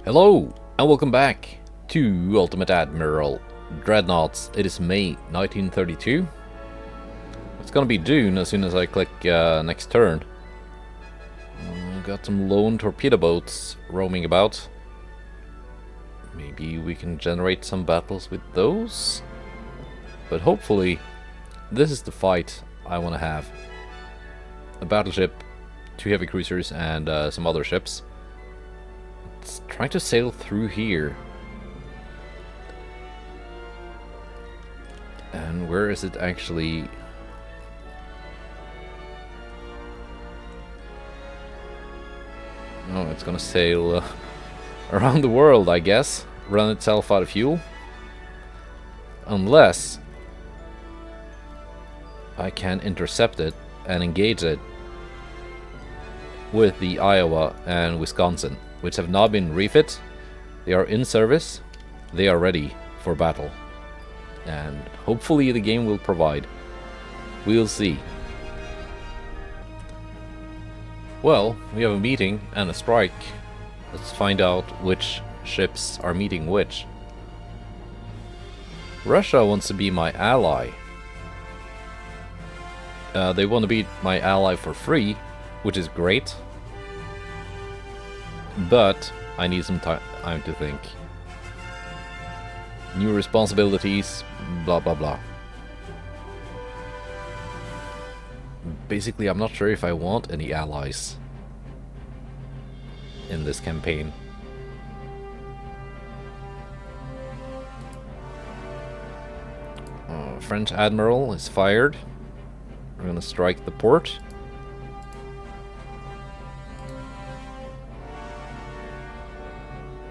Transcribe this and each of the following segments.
Hello, and welcome back to Ultimate Admiral Dreadnoughts. It is May 1932. It's gonna be June as soon as I click next turn. Got some lone torpedo boats roaming about. Maybe we can generate some battles with those? But hopefully, this is the fight I want to have. A battleship, 2 heavy cruisers, and some other ships. It's trying to sail through here. And where is it actually? Oh, it's gonna sail around the world, I guess. Run itself out of fuel. Unless I can intercept it and engage it with the Iowa and Wisconsin, which have not been refit. They are in service. They are ready for battle. And hopefully the game will provide. We'll see. Well, we have a meeting and a strike. Let's find out which ships are meeting which. Russia wants to be my ally. They want to be my ally for free, which is great. But I need some time to think. New responsibilities, blah blah blah. Basically, I'm not sure if I want any allies in this campaign. French Admiral is fired. We're gonna strike the port.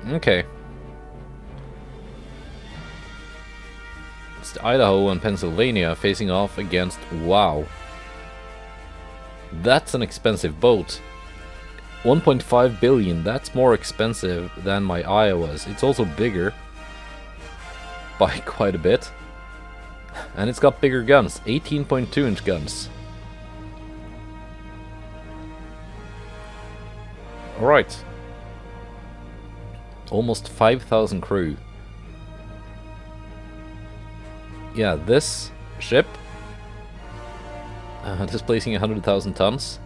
Okay. It's the Idaho and Pennsylvania facing off against... Wow. That's an expensive boat. 1.5 billion, that's more expensive than my Iowas. It's also bigger. By quite a bit. And it's got bigger guns. 18.2-inch guns. Alright. Almost 5,000 crew. Yeah, this ship displacing 100,000 tons.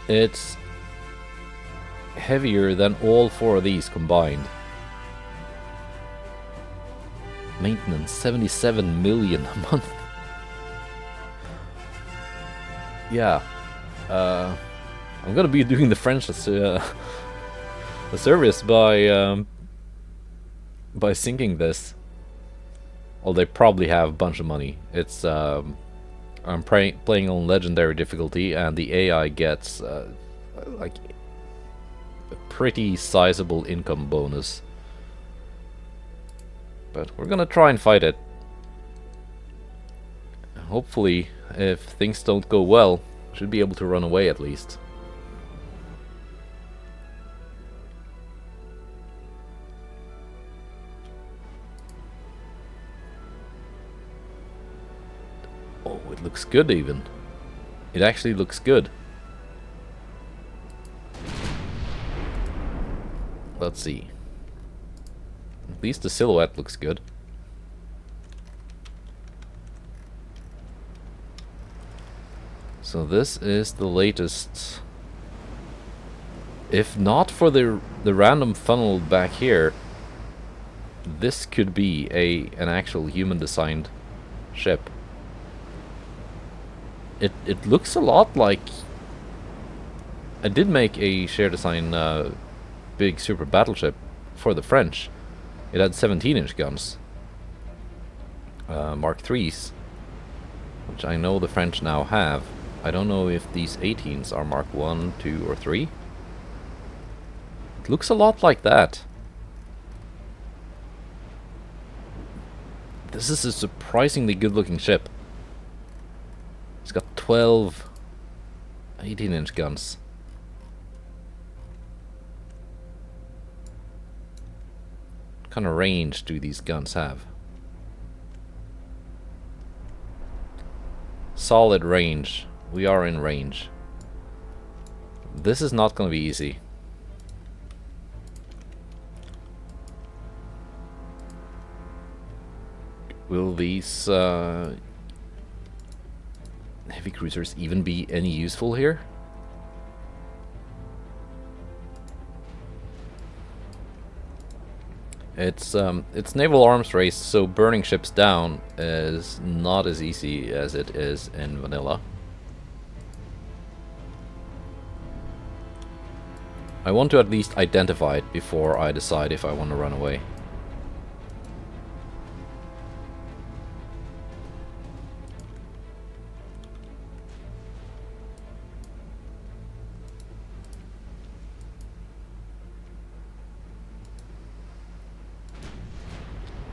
It's heavier than all 4 of these combined. Maintenance 77 million a month. Yeah, I'm gonna be doing the French the service by sinking this. Well, they probably have a bunch of money. It's I'm playing on legendary difficulty, and the AI gets like a pretty sizable income bonus. But we're gonna try and fight it. Hopefully, if things don't go well, should be able to run away at least. Oh, it looks good even. It actually looks good. Let's see. At least the silhouette looks good. So this is the latest. If not for the random funnel back here, this could be an actual human designed ship. It looks a lot like... I did make a share design big super battleship for the French. It had 17-inch guns. Mark 3s. Which I know the French now have. I don't know if these 18s are Mark 1, 2 or 3. It looks a lot like that. This is a surprisingly good looking ship. It's got 12 18-inch guns. What kind of range do these guns have? Solid range. We are in range. This is not going to be easy. Will these heavy cruisers even be any useful here? It's naval arms race, so burning ships down is not as easy as it is in vanilla. I want to at least identify it before I decide if I want to run away.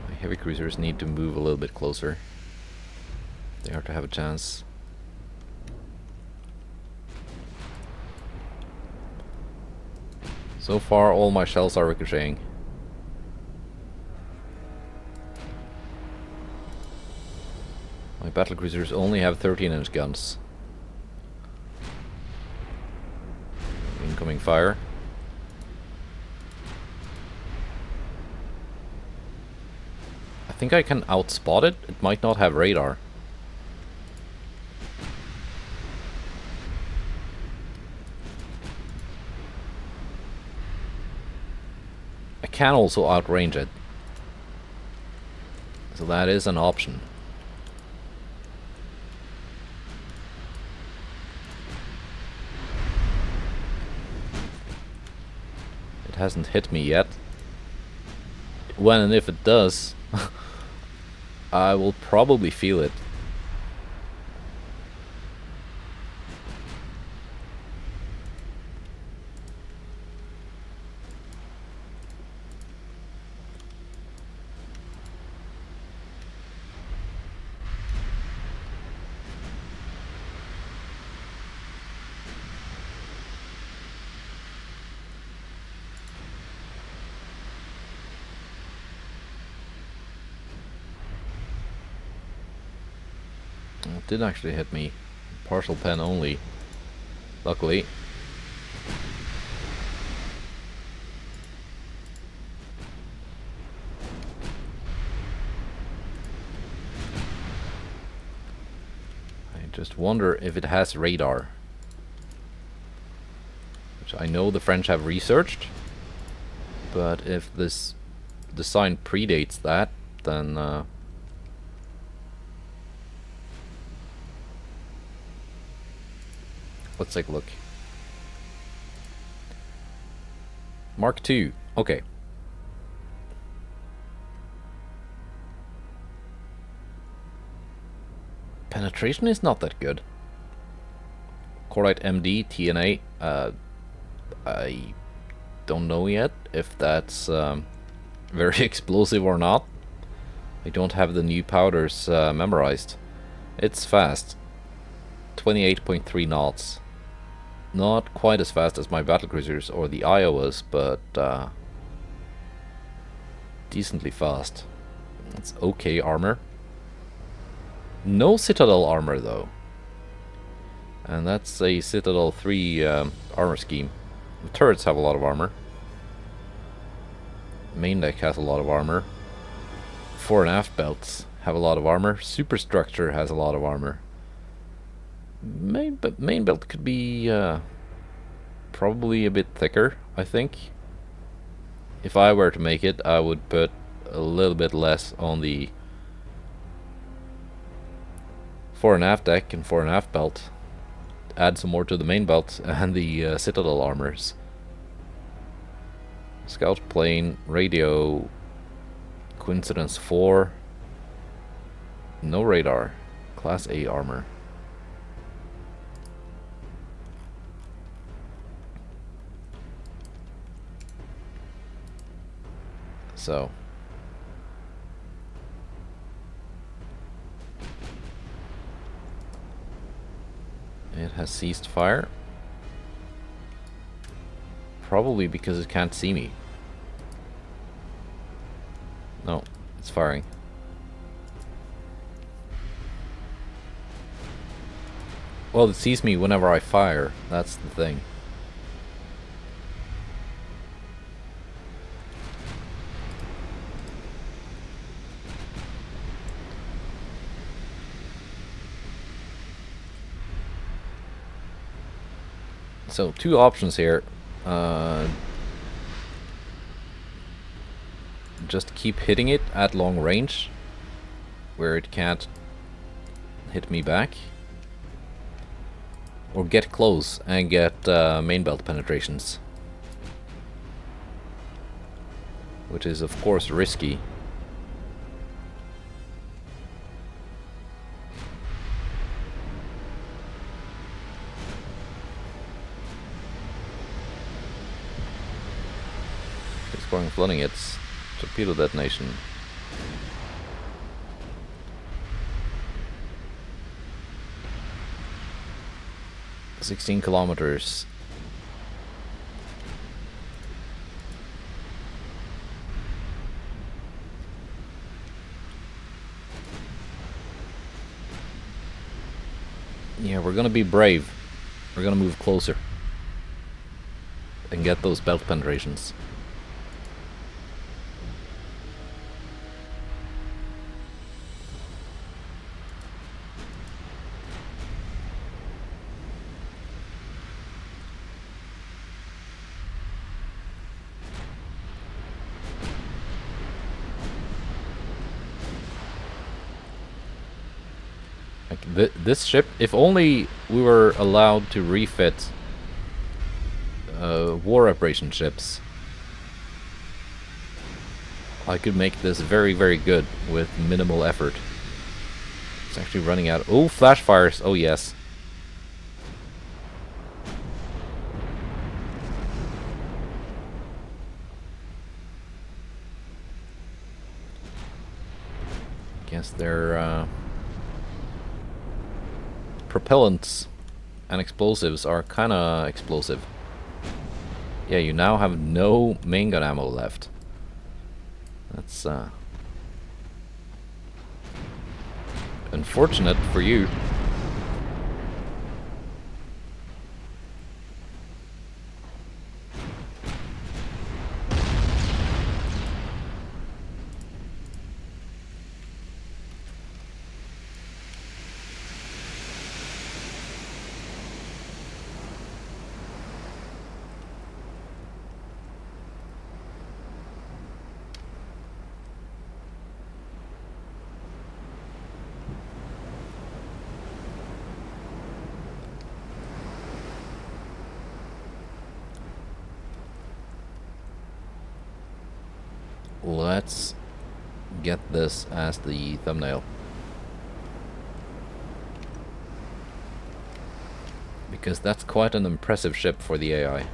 My heavy cruisers need to move a little bit closer. They are to have a chance. So far, all my shells are ricocheting. My battlecruisers only have 13-inch guns. Incoming fire. I think I can outspot it. It might not have radar. I can also outrange it. So that is an option. It hasn't hit me yet. When and if it does, I will probably feel it. It did actually hit me. Partial pen only. Luckily. I just wonder if it has radar. Which I know the French have researched. But if this design predates that, then let's take a look. Mark II. Okay. Penetration is not that good. Cordite MD, TNA. I don't know yet if that's very explosive or not. I don't have the new powders memorized. It's fast. 28.3 knots. Not quite as fast as my battlecruisers or the Iowas, but decently fast. It's okay armor. No Citadel armor though. And that's a Citadel 3 armor scheme. The turrets have a lot of armor. Main deck has a lot of armor. Fore and aft belts have a lot of armor. Superstructure has a lot of armor. Main belt could be probably a bit thicker, I think. If I were to make it, I would put a little bit less on the fore and aft deck and fore and aft belt. Add some more to the main belt and the Citadel armors. Scout plane, radio, coincidence 4. No radar. Class A armor. So it has ceased fire. Probably because it can't see me. No, it's firing. Well, it sees me whenever I fire. That's the thing. So, two options here. Just keep hitting it at long range, where it can't hit me back. Or get close and get main belt penetrations. Which is, of course, risky. Exploring flooding, it's torpedo detonation. "16 kilometers. Yeah, we're gonna be brave. We're gonna move closer and get those belt penetrations. This ship, if only we were allowed to refit war operation ships, I could make this very, very good with minimal effort. It's actually running out. Oh, flash fires. Oh, yes. Guess they're propellants and explosives are kinda explosive. Yeah, you now have no main gun ammo left. That's unfortunate for you. Let's get this as the thumbnail. Because that's quite an impressive ship for the AI.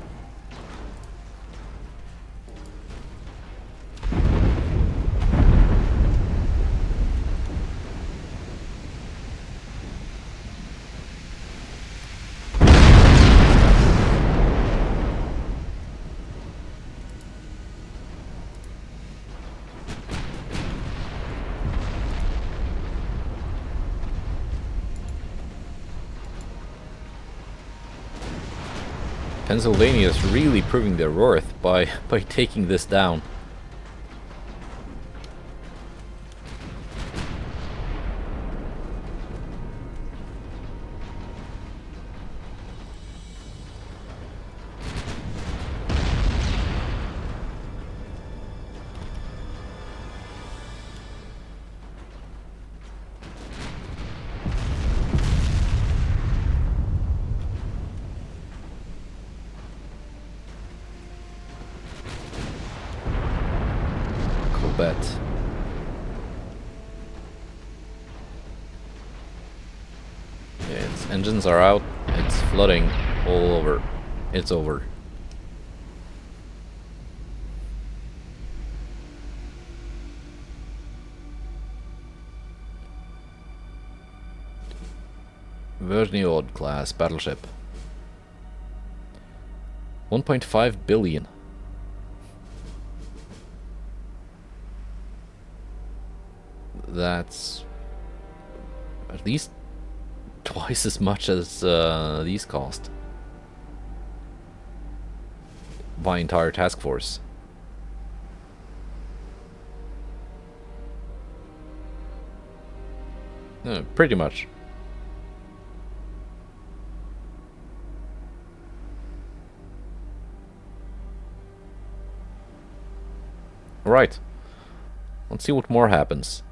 Pennsylvania is really proving their worth by taking this down. Bet. Yeah, its engines are out. It's flooding all over. It's over. Dreadnoughts class battleship. 1.5 billion. That's at least twice as much as these cost. My entire task force. Pretty much. Alright. Let's see what more happens.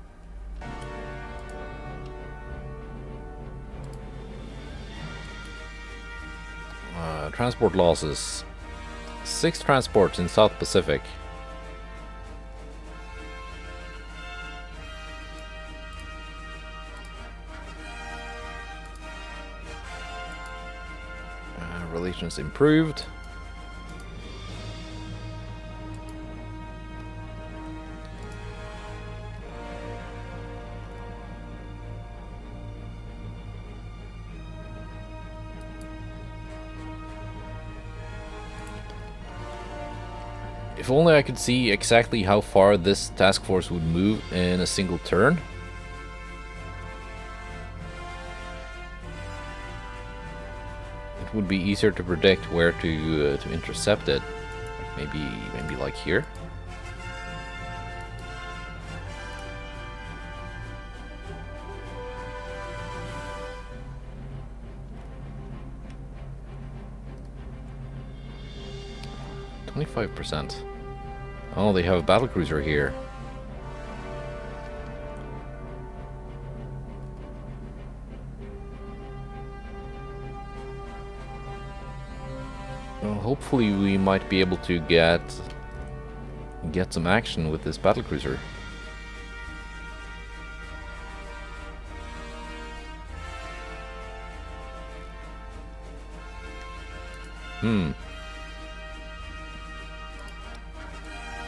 Transport losses. 6 transports in South Pacific. Relations improved. If only I could see exactly how far this task force would move in a single turn. It would be easier to predict where to intercept it. Maybe like here. %. Oh, they have a battlecruiser here. Well, hopefully we might be able to get some action with this battlecruiser.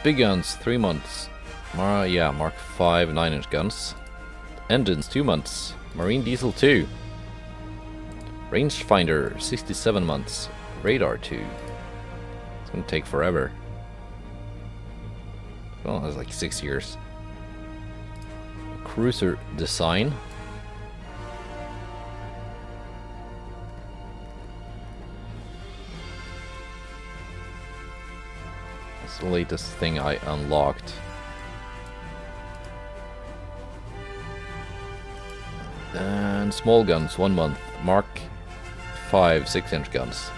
Big guns, 3 months. Yeah, Mark 5 9-inch guns. Engines, 2 months. Marine diesel 2. Rangefinder, 67 months. Radar 2. It's gonna take forever. Well, that's like 6 years. Cruiser design. The latest thing I unlocked. And small guns, 1 month. Mark 5 6-inch guns.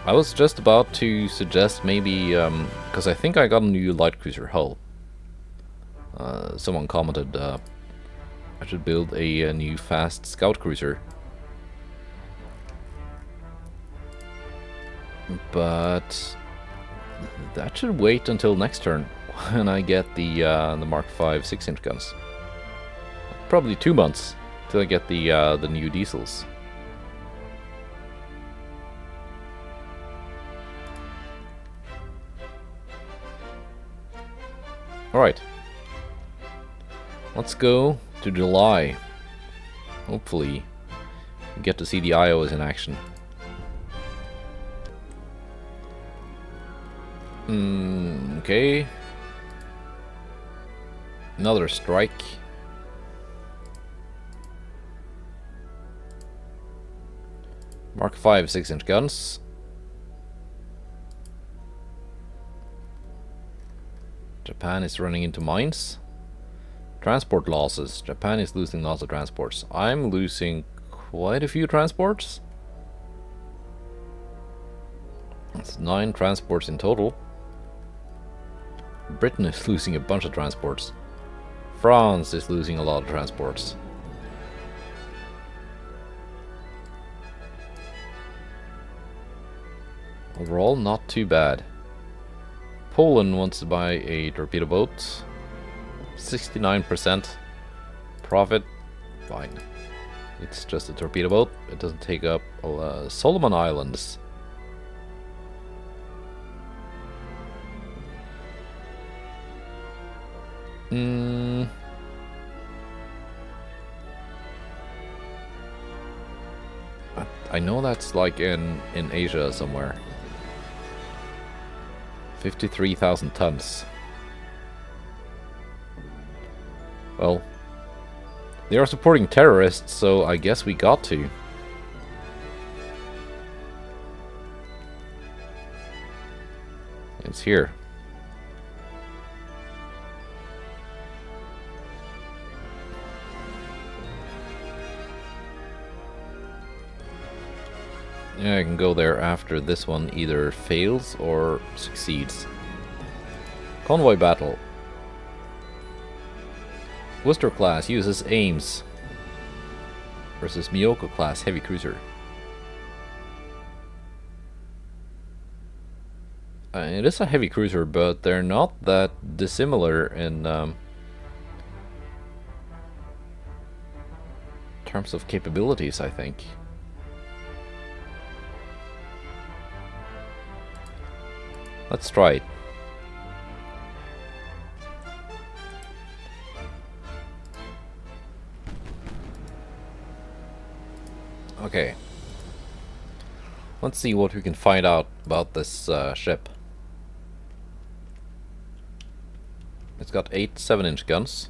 I was just about to suggest maybe, because I think I got a new light cruiser hull. Someone commented I should build a new fast scout cruiser. But that should wait until next turn when I get the Mark 5 6-inch guns. Probably 2 months till I get the new diesels. All right, let's go to July. Hopefully, we get to see the Iowas in action. Okay. Another strike. Mark 5 6-inch guns. Japan is running into mines. Transport losses. Japan is losing lots of transports. I'm losing quite a few transports. That's 9 transports in total. Britain is losing a bunch of transports. France is losing a lot of transports. Overall, not too bad. Poland wants to buy a torpedo boat. 69% profit. Fine. It's just a torpedo boat. It doesn't take up Solomon Islands. I know that's like in Asia somewhere. 53,000 tons. Well, they are supporting terrorists, so I guess we got to. It's here. Yeah, I can go there after this one either fails or succeeds. Convoy battle. Worcester class uses Ames versus Miyoko class heavy cruiser. It is a heavy cruiser, but they're not that dissimilar in terms of capabilities, I think. Let's try it. Okay. Let's see what we can find out about this ship. It's got 8 7-inch guns.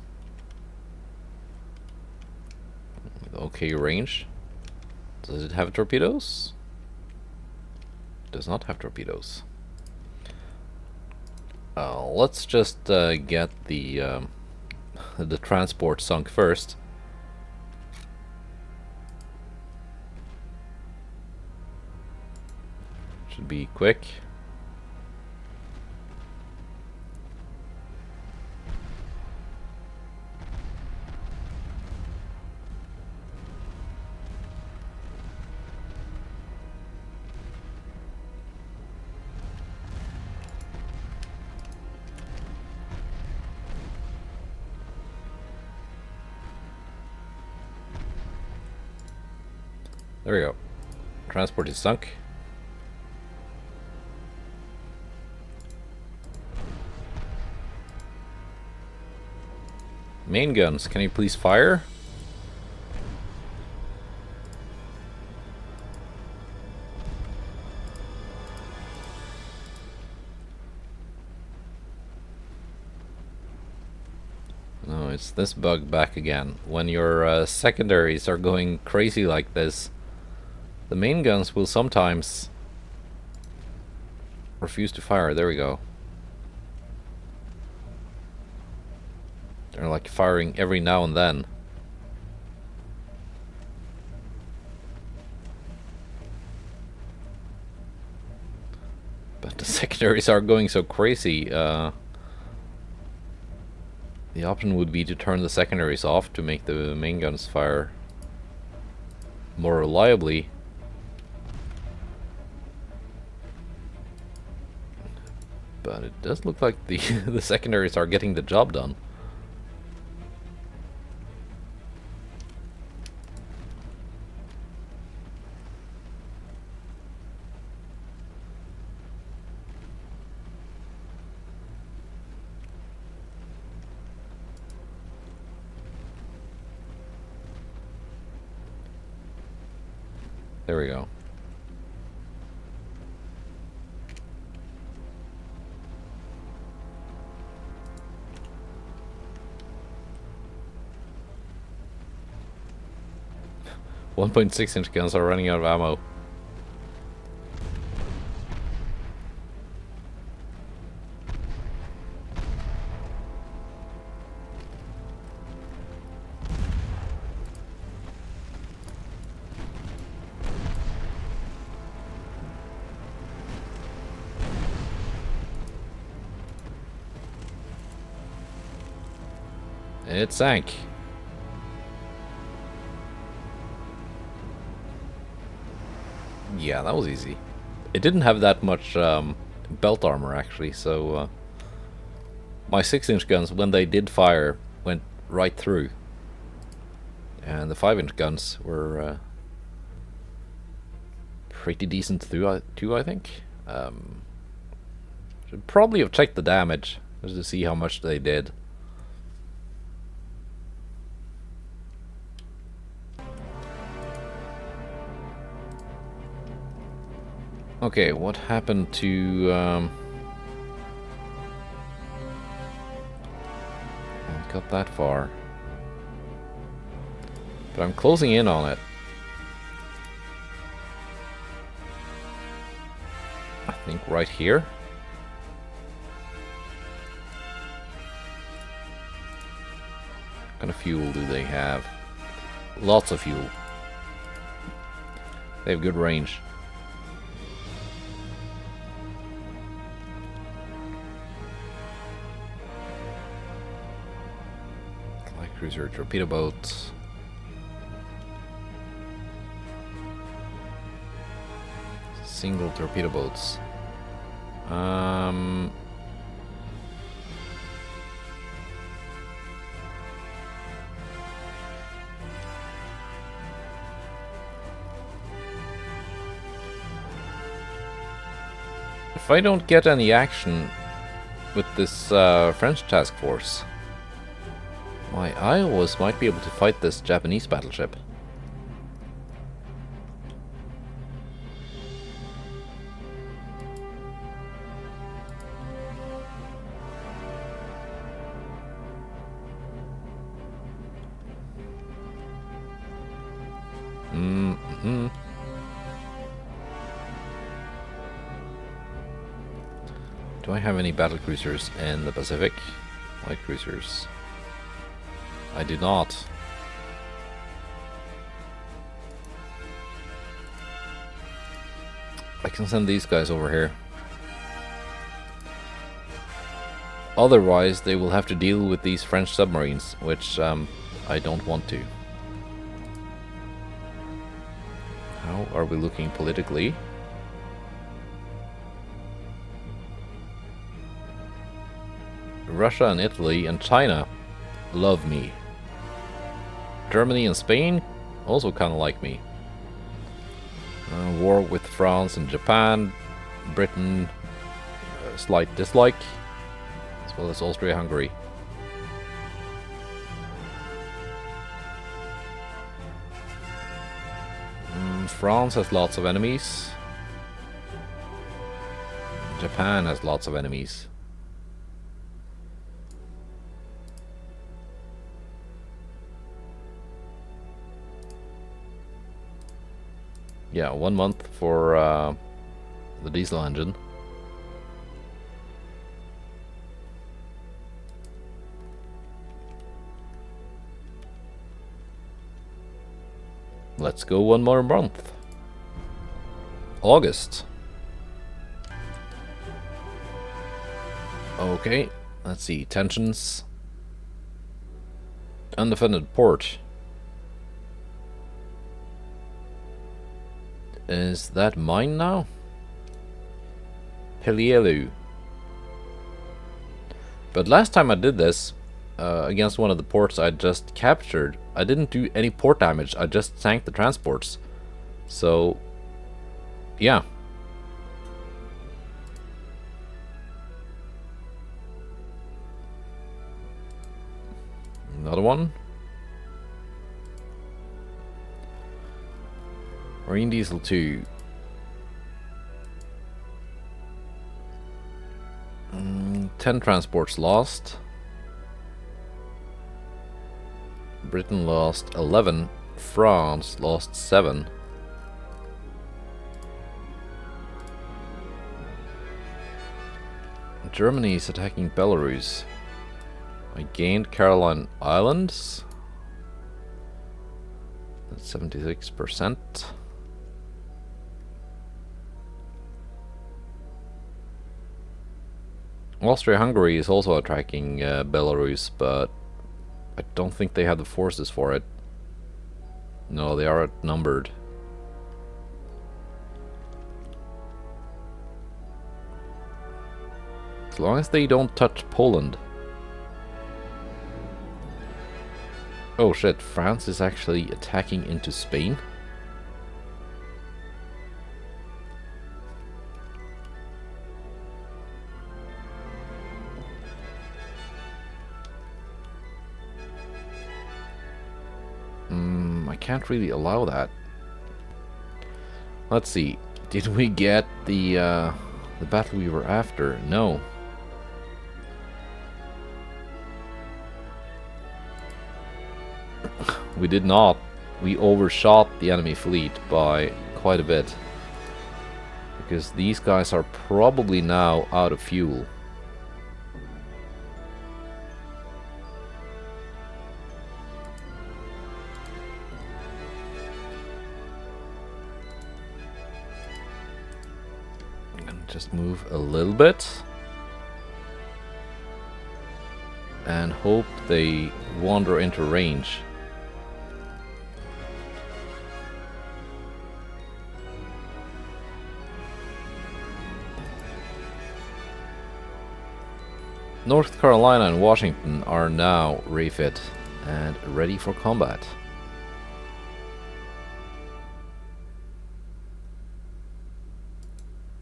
With okay range. Does it have torpedoes? It does not have torpedoes. Let's just get the transport sunk first. Should be quick. There we go. Transport is sunk. Main guns, can you please fire? No, it's this bug back again. When your secondaries are going crazy like this, the main guns will sometimes refuse to fire. There we go. They're like firing every now and then. But the secondaries are going so crazy. The option would be to turn the secondaries off to make the main guns fire more reliably. But it does look like the the secondaries are getting the job done. There we go. .6-inch guns are running out of ammo. It sank. Yeah, that was easy. It didn't have that much belt armor actually, so my 6-inch guns, when they did fire, went right through. And the 5-inch guns were pretty decent too, I think. Should probably have checked the damage just to see how much they did. Okay, what happened to I got that far, but I'm closing in on it. I think right here. What kind of fuel do they have? Lots of fuel. They have good range. Cruiser torpedo boat. Single torpedo boats. If I don't get any action with this French task force, my Iowas might be able to fight this Japanese battleship. Do I have any battlecruisers in the Pacific? Light cruisers. I do not. I can send these guys over here. Otherwise, they will have to deal with these French submarines, which I don't want to. How are we looking politically? Russia and Italy and China love me. Germany and Spain also kind of like me. War with France and Japan. Britain, slight dislike. As well as Austria-Hungary. France has lots of enemies. Japan has lots of enemies. Yeah, 1 month for the diesel engine. Let's go 1 more month. August. Okay, let's see. Tensions. Undefended port. Is that mine now? Pelielu. But last time I did this against one of the ports I just captured, I didn't do any port damage. I just sank the transports. So, yeah. Another one. Marine Diesel 2. 10 transports lost. Britain lost 11. France lost 7. Germany is attacking Belarus. I gained Caroline Islands. That's 76%. Austria-Hungary is also attacking Belarus, but I don't think they have the forces for it. No, they are outnumbered. As long as they don't touch Poland. Oh shit, France is actually attacking into Spain? I can't really allow that. Let's see. Did we get the battle we were after? No. We did not. We overshot the enemy fleet by quite a bit. Because these guys are probably now out of fuel. I'm gonna just move a little bit. and hope they wander into range. North Carolina and Washington are now refit and ready for combat.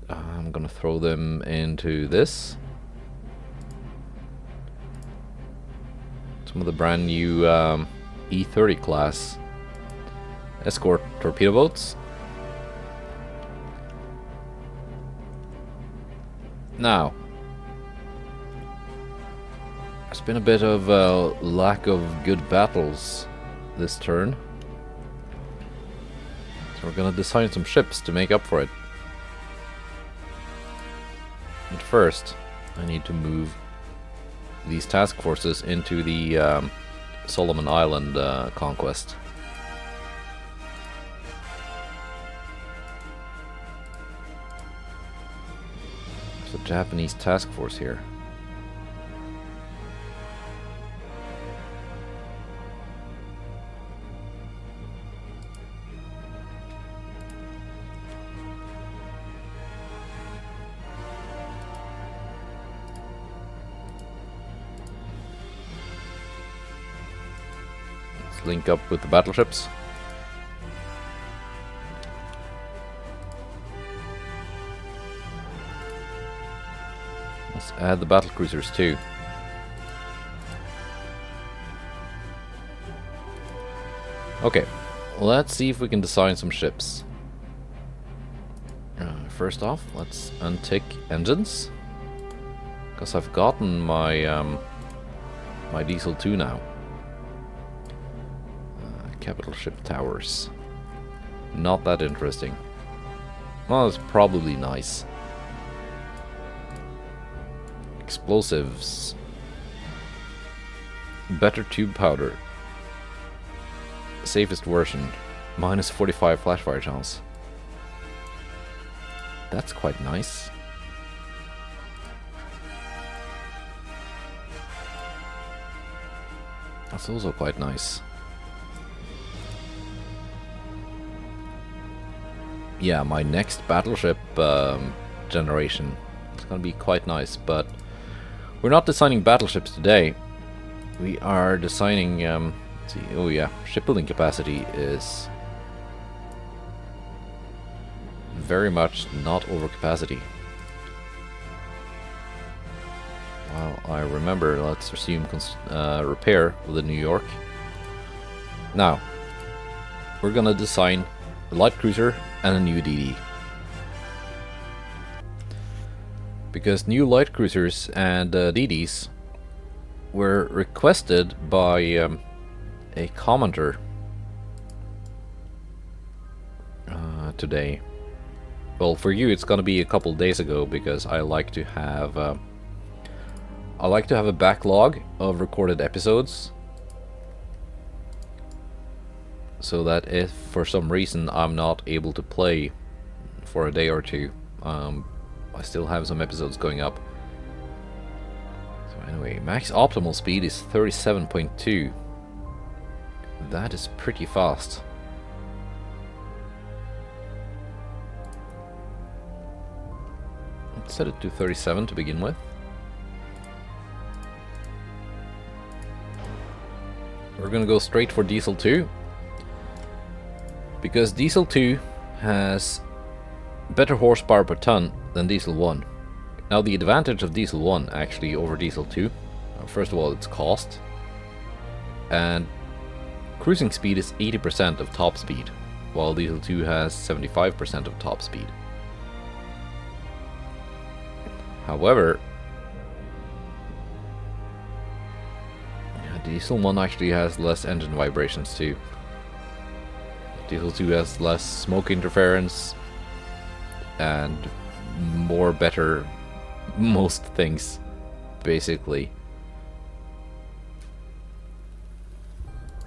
I'm gonna throw them into this. Some of the brand new E30 class escort torpedo boats. Now, there's been a bit of lack of good battles this turn, so we're gonna design some ships to make up for it. But first, I need to move these task forces into the Solomon Island conquest. There's a Japanese task force here. Link up with the battleships. Let's add the battlecruisers too. Okay, let's see if we can design some ships. First off, let's untick engines, because I've gotten my my diesel 2 now. Capital ship towers. Not that interesting. Well, it's probably nice. Explosives. Better tube powder. Safest version. Minus 45 flashfire chance. That's quite nice. That's also quite nice. Yeah, my next battleship generation is going to be quite nice, but we're not designing battleships today. We are designing, let's see, oh yeah, shipbuilding capacity is very much not over capacity. Well, I remember, let's resume repair with the New York. Now, we're going to design a light cruiser and a new DD. Because new light cruisers and DDs were requested by a commenter today. Well, for you it's gonna be a couple days ago, because I like to have a backlog of recorded episodes, so that if for some reason I'm not able to play for a day or two, I still have some episodes going up. So anyway, max optimal speed is 37.2. That is pretty fast. Let's set it to 37 to begin with. We're gonna go straight for Diesel 2. Because Diesel 2 has better horsepower per ton than Diesel 1. Now the advantage of Diesel 1 actually over Diesel 2, first of all, it's cost, and cruising speed is 80% of top speed, while Diesel 2 has 75% of top speed. However, Diesel 1 actually has less engine vibrations too. Diesel 2 has less smoke interference and more better most things, basically.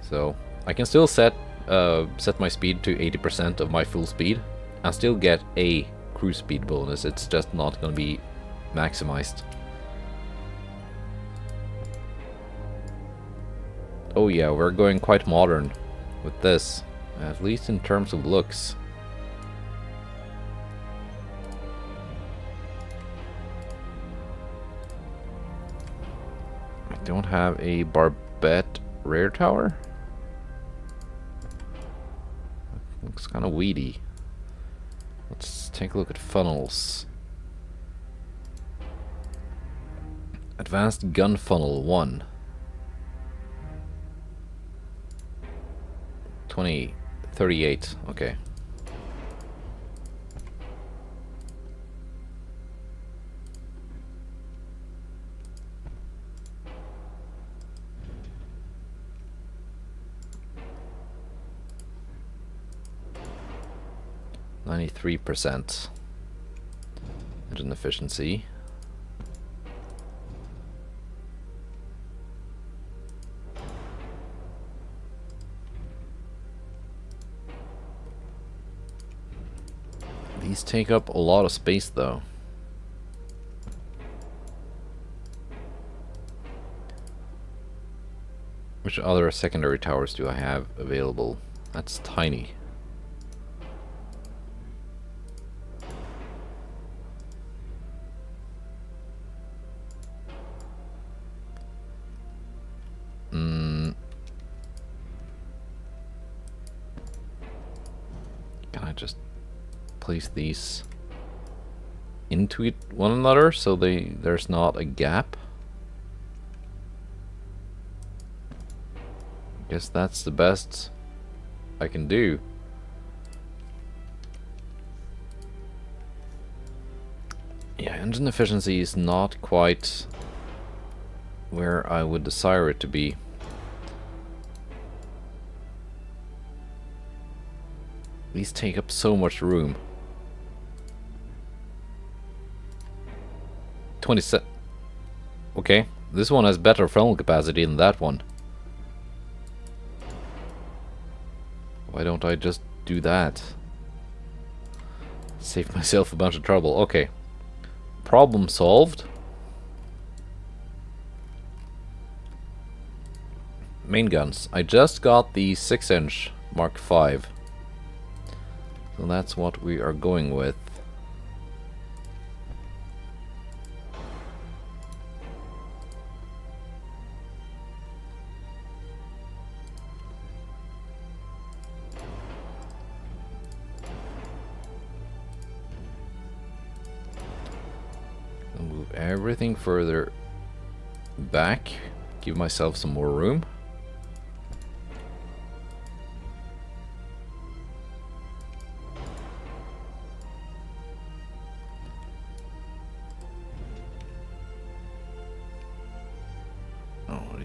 So I can still set my speed to 80% of my full speed and still get a cruise speed bonus. It's just not going to be maximized. Oh yeah, we're going quite modern with this, at least in terms of looks. I don't have a barbette rear tower. Looks kind of weedy. Let's take a look at funnels. Advanced gun funnel 1. 38, okay. %. Engine efficiency. These take up a lot of space though. Which other secondary towers do I have available? That's tiny. Can I just place these into one another so there's not a gap? Guess that's the best I can do. Yeah, engine efficiency is not quite where I would desire it to be. These take up so much room. 27. Okay, this one has better funnel capacity than that one. Why don't I just do that? Save myself a bunch of trouble. Okay. Problem solved. Main guns. I just got the 6-inch Mark V. So that's what we are going with. I'll move everything further back. Give myself some more room.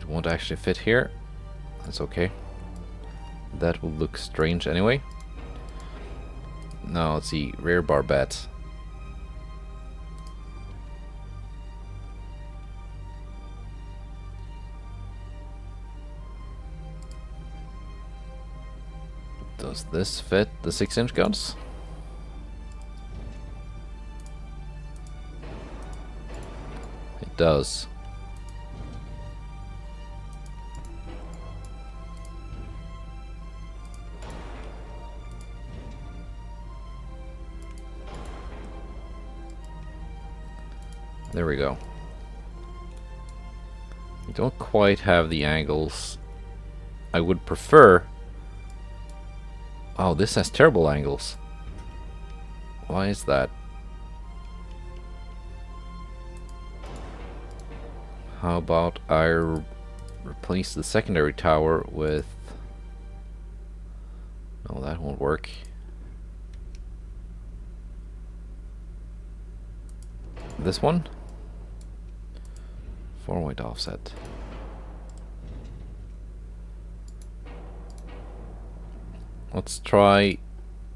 Won't actually fit here. That's okay. That will look strange anyway. Now let's see, rear barbette. Does this fit the 6-inch guns? It does. There we go. You don't quite have the angles I would prefer. Oh, this has terrible angles. Why is that? How about I replace the secondary tower with... No, that won't work. This one? 4-weight offset. Let's try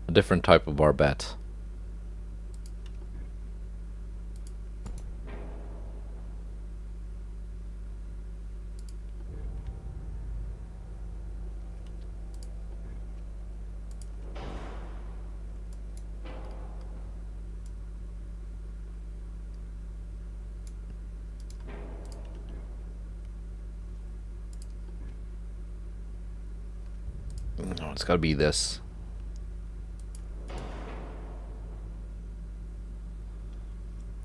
a different type of barbette. No, it's gotta be this.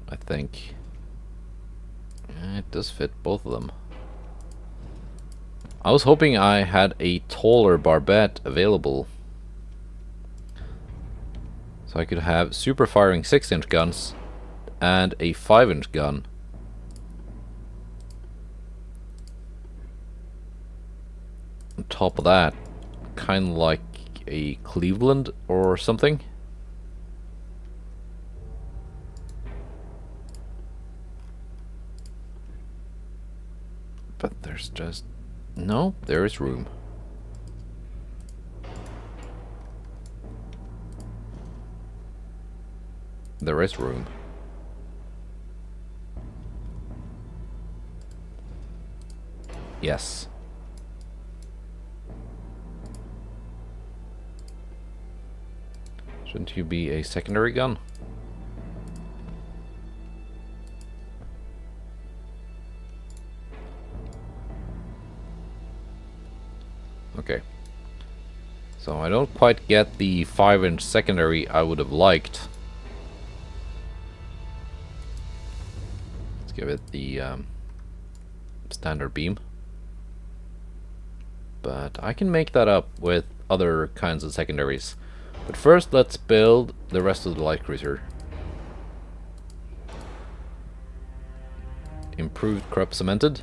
I think. It does fit both of them. I was hoping I had a taller barbette available, so I could have super firing 6-inch guns and a 5-inch gun. On top of that, kind of like a Cleveland or something. But there's just... no, there is room. There is room. Yes. Shouldn't you be a secondary gun? Okay. So I don't quite get the 5-inch secondary I would have liked. Let's give it the standard beam. But I can make that up with other kinds of secondaries. But first, let's build the rest of the light cruiser. Improved Krupp cemented.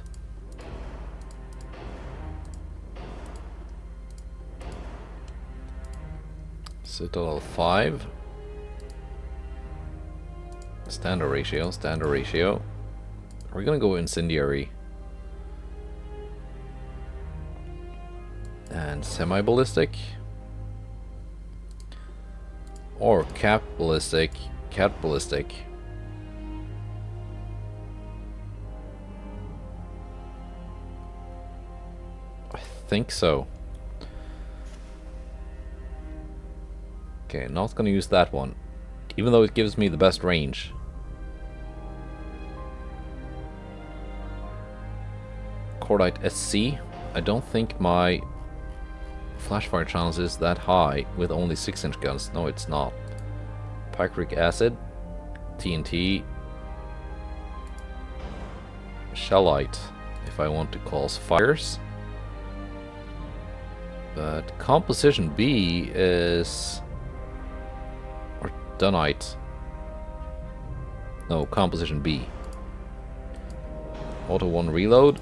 Citadel 5. Standard ratio, standard ratio. We're gonna go incendiary. And semi-ballistic. Or cap ballistic, cat ballistic. I think so. Okay, not gonna use that one, even though it gives me the best range. Cordite SC. I don't think my flashfire chance is that high with only 6-inch guns. No, it's not. Picric acid, TNT, shellite, if I want to cause fires. But composition B is... or dunite. No, composition B. Auto 1 reload.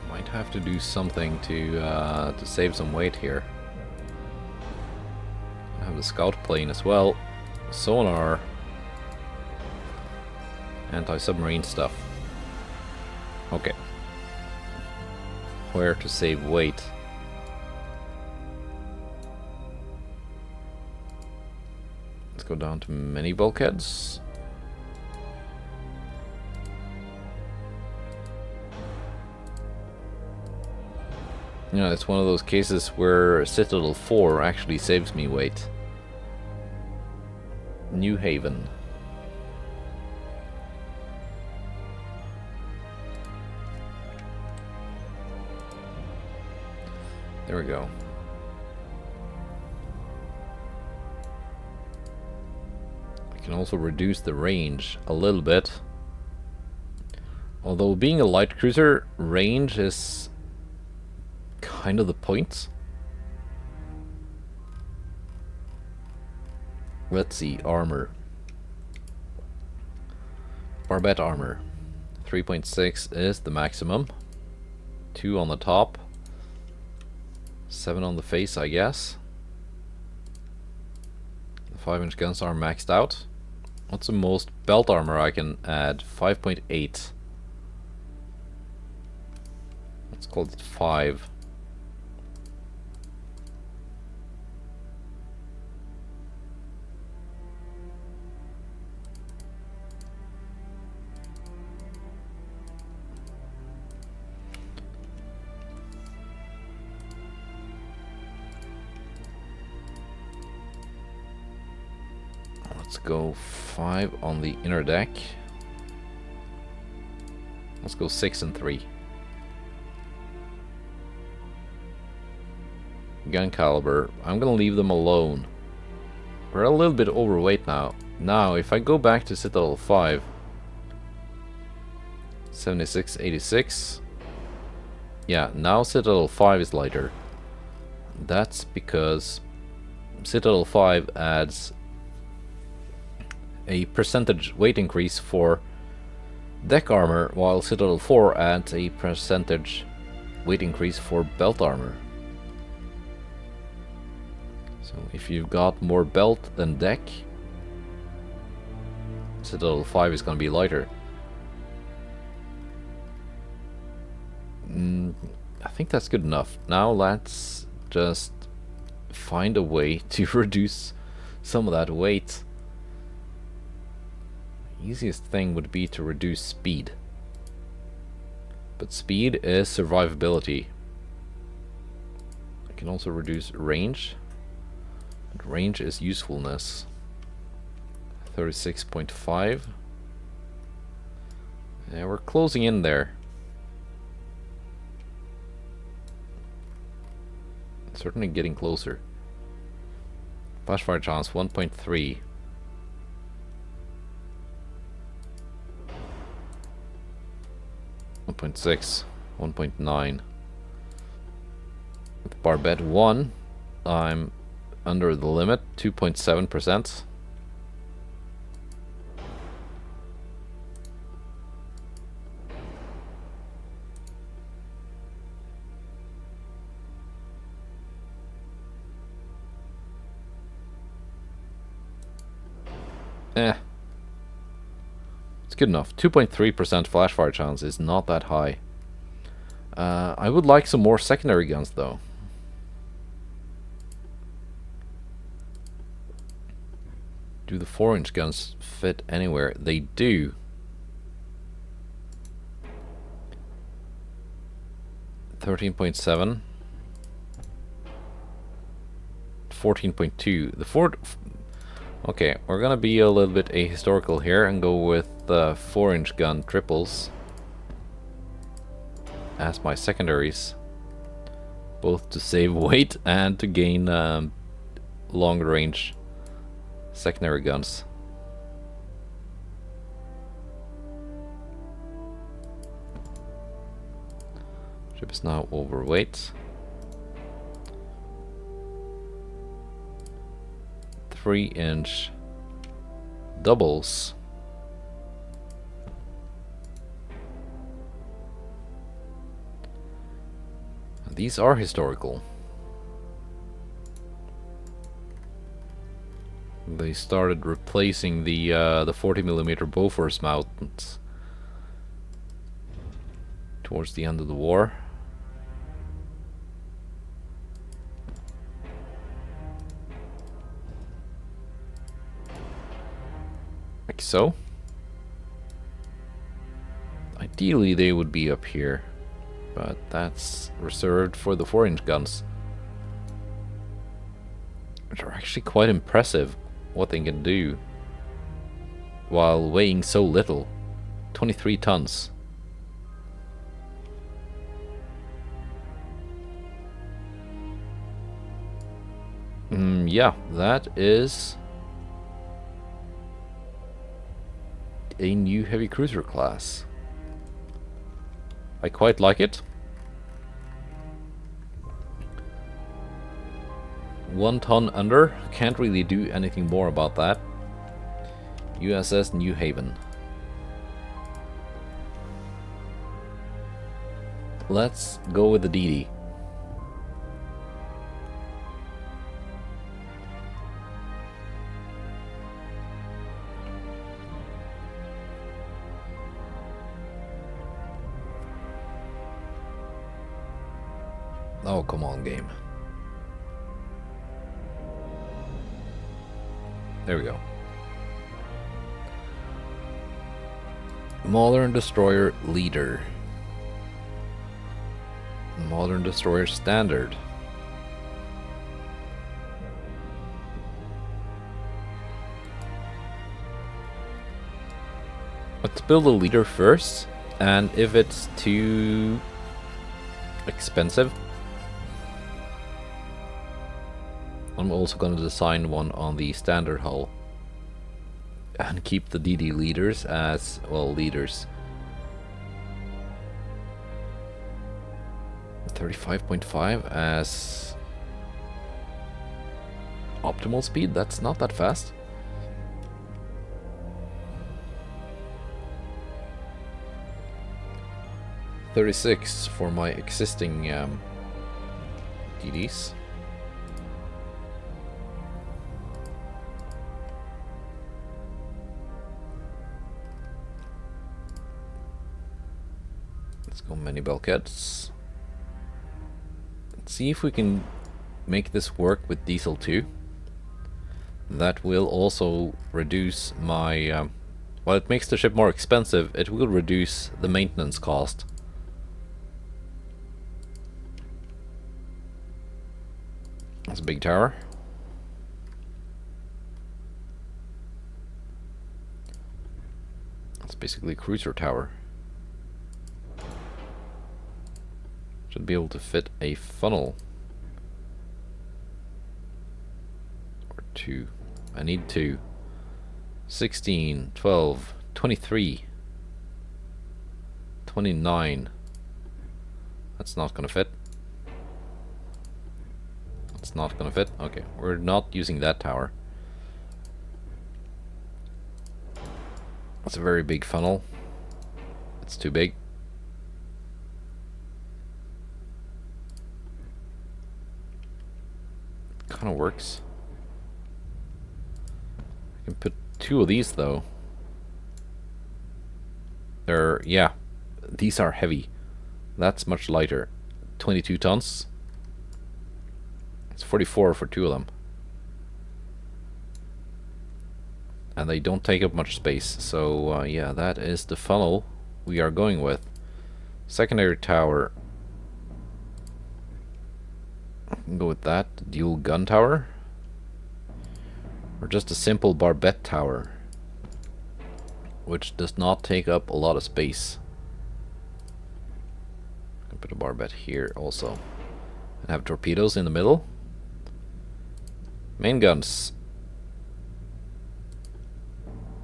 Might have to do something to save some weight here. I have the scout plane as well. Sonar. Anti-submarine stuff. Okay. Where to save weight? Let's go down to many bulkheads. You know, it's one of those cases where Citadel 4 actually saves me weight. New Haven. There we go. I can also reduce the range a little bit. Although being a light cruiser, range is kind of the point. Let's see, armor. Barbette armor. 3.6 is the maximum. 2 on the top. 7 on the face, I guess. The 5-inch guns are maxed out. What's the most belt armor I can add? 5.8. Let's call it 5. Let's go 5 on the inner deck. Let's go 6 and 3. Gun caliber, I'm gonna leave them alone. We're a little bit overweight now. Now, if I go back to Citadel 5, 76, 86. Yeah, now Citadel 5 is lighter. That's because Citadel 5 adds a percentage weight increase for deck armor, while Citadel 4 adds a percentage weight increase for belt armor. So if you've got more belt than deck, Citadel 5 is going to be lighter. I think that's good enough. Now let's just find a way to reduce some of that weight. Easiest thing would be to reduce speed. But speed is survivability. I can also reduce range. But range is usefulness. 36.5. Yeah, we're closing in there. Certainly getting closer. Flash fire chance 1.3. 1.6. 1.9. With Barbette 1, I'm under the limit, 2.7%. It's good enough. 2.3% flash fire chance is not that high. I would like some more secondary guns though. Do the 4-inch guns fit anywhere? They do. $13.7. 14.2. The Ford. Okay, we're gonna be a little bit ahistorical here and go with the 4-inch gun triples as my secondaries, both to save weight and to gain longer range secondary guns. Ship is now overweight. 3-inch doubles. These are historical. They started replacing the 40mm Bofors mounts towards the end of the war. Like so. Ideally they would be up here, but that's reserved for the 4-inch guns, which are actually quite impressive what they can do while weighing so little. 23 tons. Yeah, that is a new heavy cruiser class. I quite like it. 1 ton under, can't really do anything more about that. USS New Haven. Let's go with the DD. Oh, come on, game. There we go. Modern Destroyer Leader. Modern Destroyer Standard. Let's build a leader first, and if it's too expensive, I'm also going to design one on the standard hull and keep the DD leaders as, well, leaders. 35.5 as optimal speed. That's not that fast. $36 for my existing DDs. Let's go many bulkheads. Let's see if we can make this work with diesel too. That will also reduce my... while it makes the ship more expensive, it will reduce the maintenance cost. That's a big tower. That's basically a cruiser tower. Should be able to fit a funnel. Or two. I need two. 16, 12, 23, 29. That's not gonna fit. It's not gonna fit. Okay, we're not using that tower. It's a very big funnel. It's too big. Kind of works. I can put two of these though. They're, yeah, these are heavy. That's much lighter. 22 tons. It's 44 for two of them. And they don't take up much space. So yeah, that is the funnel we are going with. Secondary tower. I can go with that. Dual gun tower. Or just a simple barbette tower, which does not take up a lot of space. I can put a barbette here also. And have torpedoes in the middle. Main guns.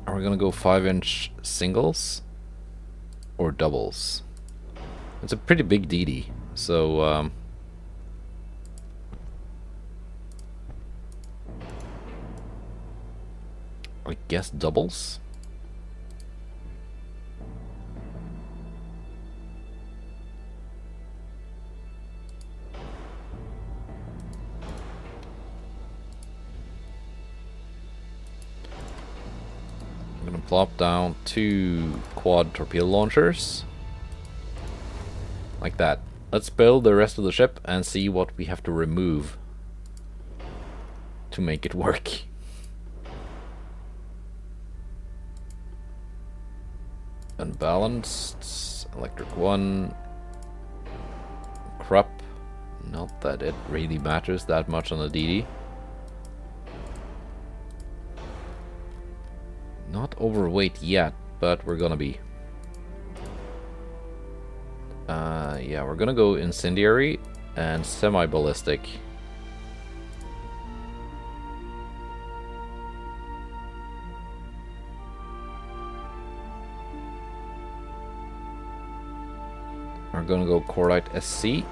Are we gonna go 5-inch singles or doubles? It's a pretty big DD, so I guess doubles. I'm gonna plop down 2 quad torpedo launchers. Like that. Let's build the rest of the ship and see what we have to remove to make it work. Unbalanced. Electric 1. Krupp. Not that it really matters that much on the DD. Not overweight yet, but we're gonna be. Yeah, we're gonna go incendiary and semi-ballistic. We're gonna go Cordite SC.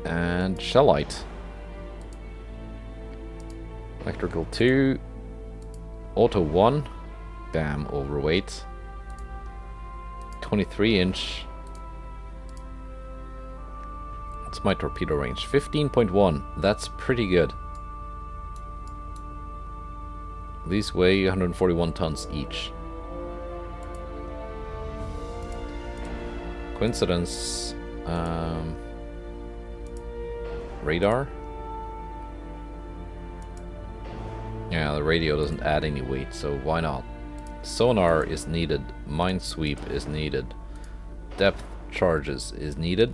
And Shellite. Electrical 2. Auto 1. Bam, overweight. 23-inch. That's my torpedo range. 15.1. That's pretty good. These weigh 141 tons each. Coincidence. Radar. Yeah, the radio doesn't add any weight, so why not? Sonar is needed. Minesweep is needed. Depth charges is needed.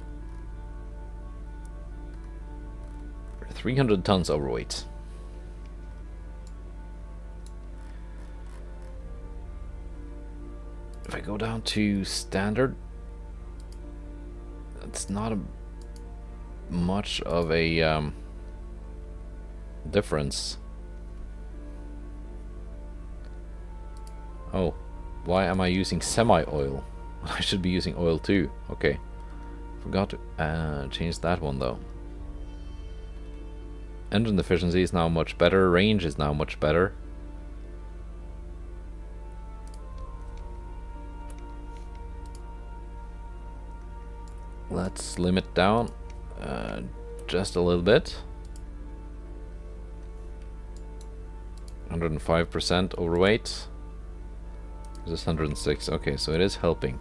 300 tons overweight. go down to standard, it's not a much of a difference. Oh, why am I using semi-oil? I should be using oil too. Okay, forgot to change that one though. Engine efficiency is now much better. Range is now much better. Let's slim it down just a little bit. 105% overweight. This is 106. Okay, so it is helping.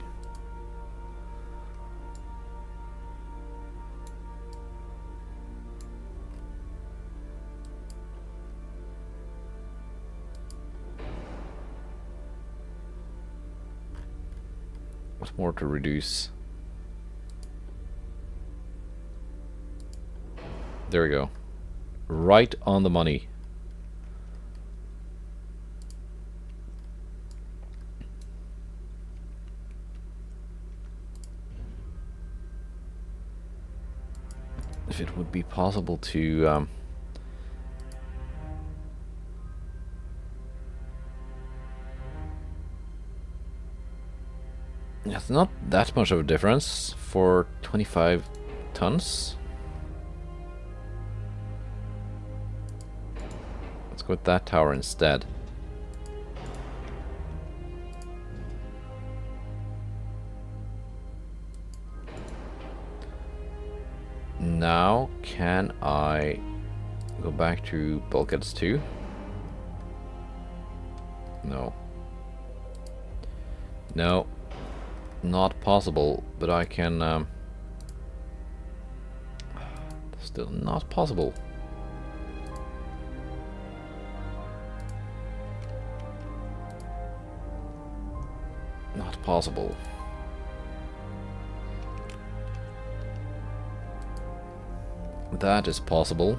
What more to reduce? There we go. Right on the money. If it would be possible to it's not that much of a difference for 25 tons. Let's go with that tower instead. Now, can I go back to bulkheads 2? No. No. Not possible, but I can... still not possible. Not possible. That is possible.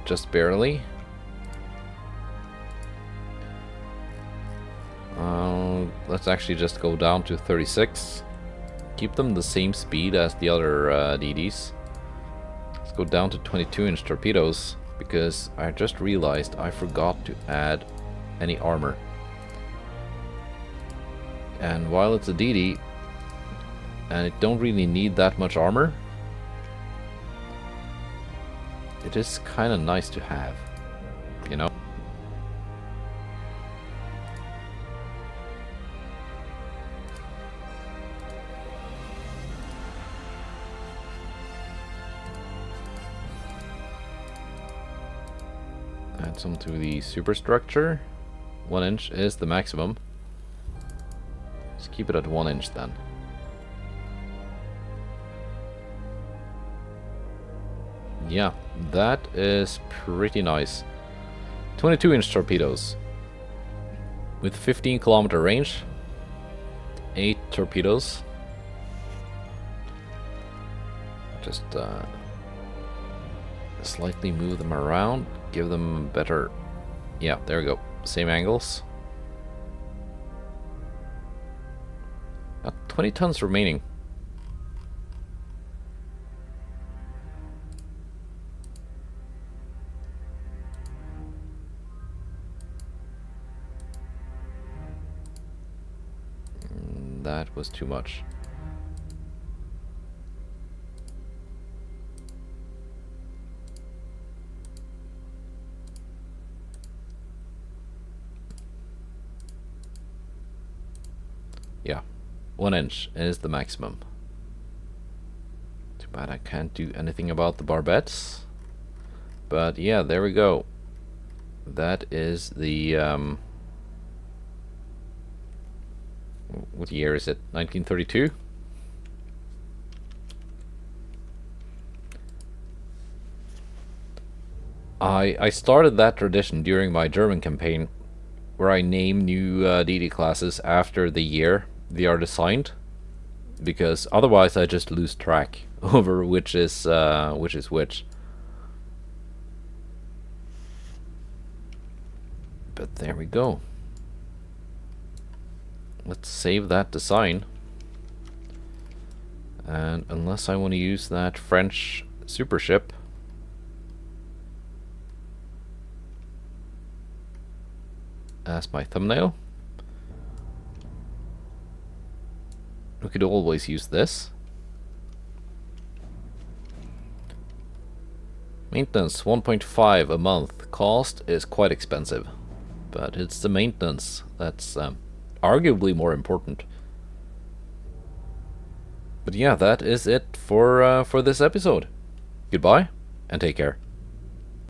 Just barely. Let's actually just go down to 36. Keep them the same speed as the other DDs. Let's go down to 22-inch torpedoes, because I just realized I forgot to add any armor. And while it's a DD, and it don't really need that much armor, it is kind of nice to have, you know? Add some to the superstructure. 1 inch is the maximum. Let's keep it at 1 inch then. Yeah, that is pretty nice. 22-inch torpedoes with 15-kilometer range. 8 torpedoes. Just slightly move them around, give them better... Yeah, there we go. Same angles. 20 tons remaining. That was too much. Yeah, 1 inch is the maximum. Too bad I can't do anything about the barbettes. But yeah, there we go. That is the what year is it? 1932? I started that tradition during my German campaign, where I name new DD classes after the year they are designed, because otherwise I just lose track over which is which. But there we go. let's save that design. And unless I want to use that French super ship, as my thumbnail, we could always use this. Maintenance 1.5 a month. Cost is quite expensive, but it's the maintenance that's arguably more important. But yeah, that is it for this episode. Goodbye, and take care.